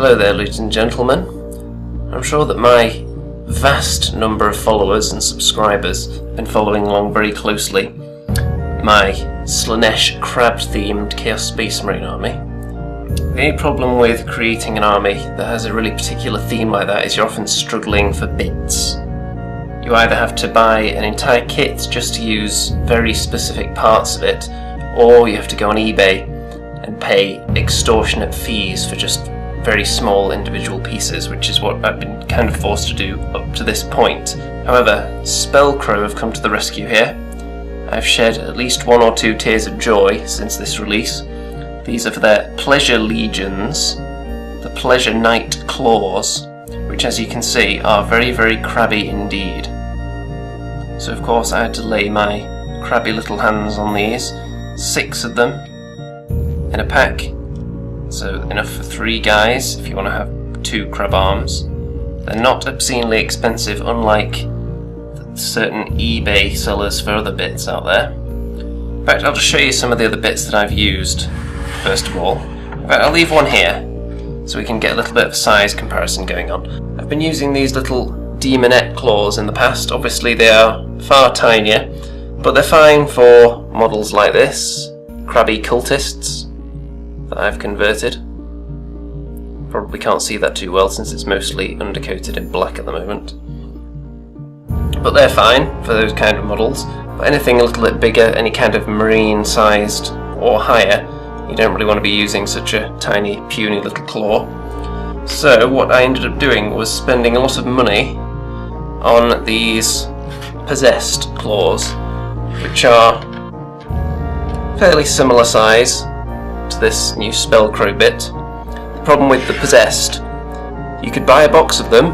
Hello there, ladies and gentlemen. I'm sure that my vast number of followers and subscribers have been following along very closely my Slaanesh crab-themed Chaos Space Marine army. The only problem with creating an army that has a really particular theme like that is you're often struggling for bits. You either have to buy an entire kit just to use very specific parts of it, or you have to go on eBay and pay extortionate fees for just very small individual pieces, which is what I've been kind of forced to do up to this point. However, Spellcrow have come to the rescue here. I've shed at least 1 or 2 tears of joy since this release. These are for their Pleasure Legions, the Pleasure Knight Claws, which as you can see are very, very crabby indeed. So of course I had to lay my crabby little hands on these, 6 of them in a pack, so enough for 3 guys if you want to have 2 crab arms. They're not obscenely expensive, unlike certain eBay sellers for other bits out there. In fact, I'll just show you some of the other bits that I've used first of all. In fact, I'll leave one here so we can get a little bit of size comparison going on. I've been using these little demonette claws in the past. Obviously they are far tinier, but they're fine for models like this, crabby cultists that I've converted. Probably can't see that too well since it's mostly undercoated in black at the moment. But they're fine for those kind of models. But anything a little bit bigger, any kind of marine sized or higher, you don't really want to be using such a tiny, puny little claw. So what I ended up doing was spending a lot of money on these possessed claws, which are fairly similar size to this new Spellcrow bit. The problem with the possessed, you could buy a box of them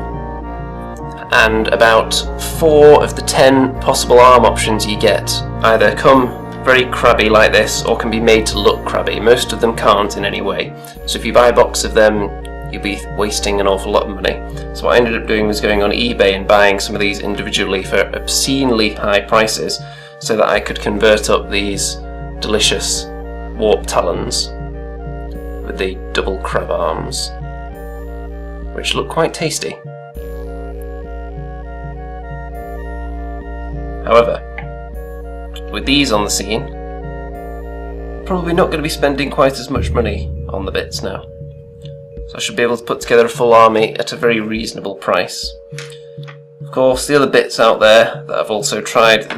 and about 4 of the 10 possible arm options you get either come very crabby like this or can be made to look crabby. Most of them can't in any way. So if you buy a box of them, you'll be wasting an awful lot of money. So what I ended up doing was going on eBay and buying some of these individually for obscenely high prices so that I could convert up these delicious warp talons with the double crab arms, which look quite tasty. However, with these on the scene, probably not going to be spending quite as much money on the bits now. So I should be able to put together a full army at a very reasonable price. Of course, the other bits out there that I've also tried,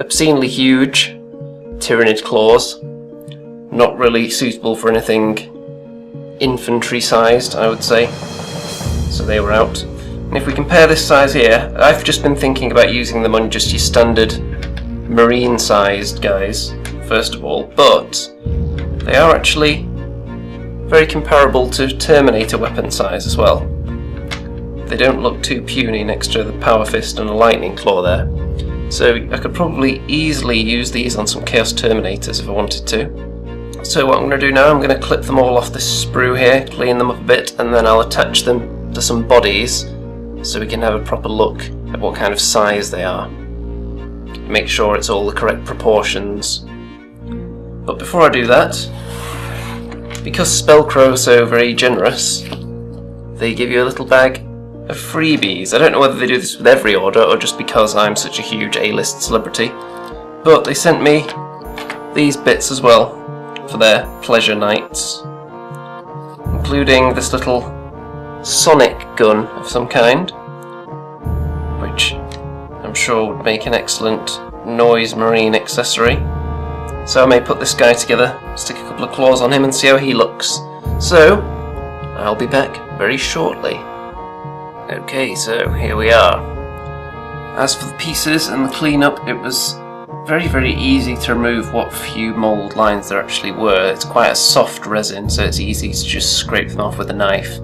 obscenely huge Tyrannid claws, not really suitable for anything infantry sized, I would say, so they were out. And if we compare this size here, I've just been thinking about using them on just your standard marine sized guys first of all, but they are actually very comparable to Terminator weapon size as well. They don't look too puny next to the Power Fist and a Lightning Claw there. So I could probably easily use these on some Chaos Terminators if I wanted to. So what I'm going to do now, I'm going to clip them all off this sprue here, clean them up a bit, and then I'll attach them to some bodies so we can have a proper look at what kind of size they are. Make sure it's all the correct proportions. But before I do that, because Spellcrow are so very generous, they give you a little bag of freebies. I don't know whether they do this with every order or just because I'm such a huge A-list celebrity, but they sent me these bits as well for their Pleasure Knights, including this little sonic gun of some kind, which I'm sure would make an excellent noise marine accessory. So I may put this guy together, stick a couple of claws on him and see how he looks. So, I'll be back very shortly. Okay, so here we are. As for the pieces and the cleanup, it was very, very easy to remove what few mould lines there actually were. It's quite a soft resin, so it's easy to just scrape them off with a knife.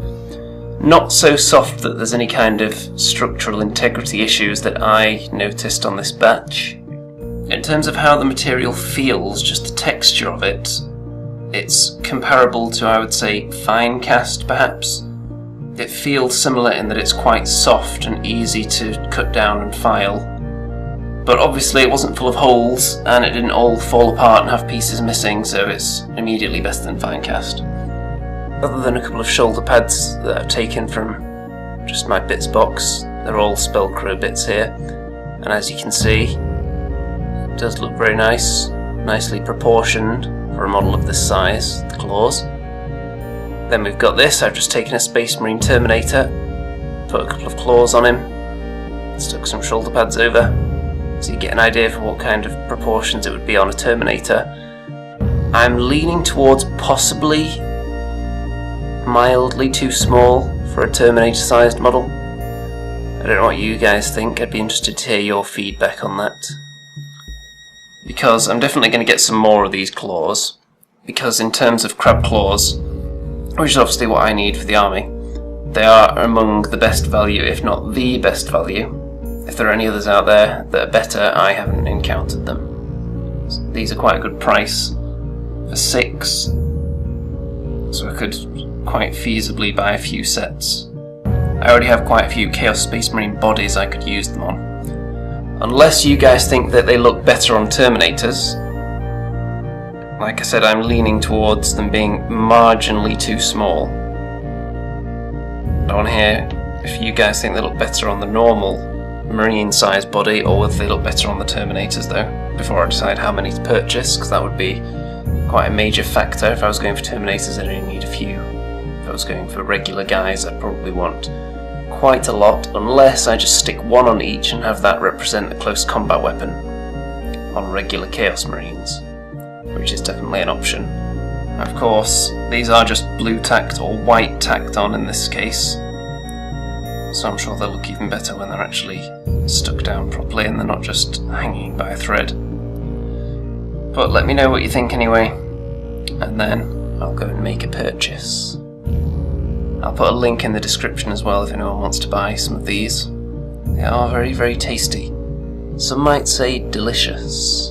Not so soft that there's any kind of structural integrity issues that I noticed on this batch. In terms of how the material feels, just the texture of it, it's comparable to, I would say, fine cast perhaps. It feels similar in that it's quite soft and easy to cut down and file. But obviously it wasn't full of holes and it didn't all fall apart and have pieces missing, so it's immediately better than fine cast. other than a couple of shoulder pads that I've taken from just my bits box, they're all Spellcrow bits here, and as you can see, it does look very nice, nicely proportioned for a model of this size, the claws. Then we've got this. I've just taken a Space Marine Terminator, put a couple of claws on him, stuck some shoulder pads over, so you get an idea for what kind of proportions it would be on a Terminator. I'm leaning towards possibly mildly too small for a Terminator-sized model. I don't know what you guys think. I'd be interested to hear your feedback on that. Because I'm definitely going to get some more of these claws, because in terms of crab claws, which is obviously what I need for the army, they are among the best value, if not the best value. If there are any others out there that are better, I haven't encountered them. So these are quite a good price for 6, so I could quite feasibly buy a few sets. I already have quite a few Chaos Space Marine bodies I could use them on. Unless you guys think that they look better on Terminators. Like I said, I'm leaning towards them being marginally too small. I want to hear if you guys think they look better on the normal Marine-sized body, or whether they look better on the Terminators though, before I decide how many to purchase, because that would be quite a major factor. If I was going for Terminators, I'd only need a few. If I was going for regular guys, I'd probably want quite a lot, unless I just stick one on each and have that represent the close combat weapon on regular Chaos Marines, which is definitely an option. Of course, these are just blue tacked or white tacked on in this case, so I'm sure they'll look even better when they're actually stuck down properly and they're not just hanging by a thread. But let me know what you think anyway, and then I'll go and make a purchase. I'll put a link in the description as well if anyone wants to buy some of these. They are very, very tasty. Some might say delicious.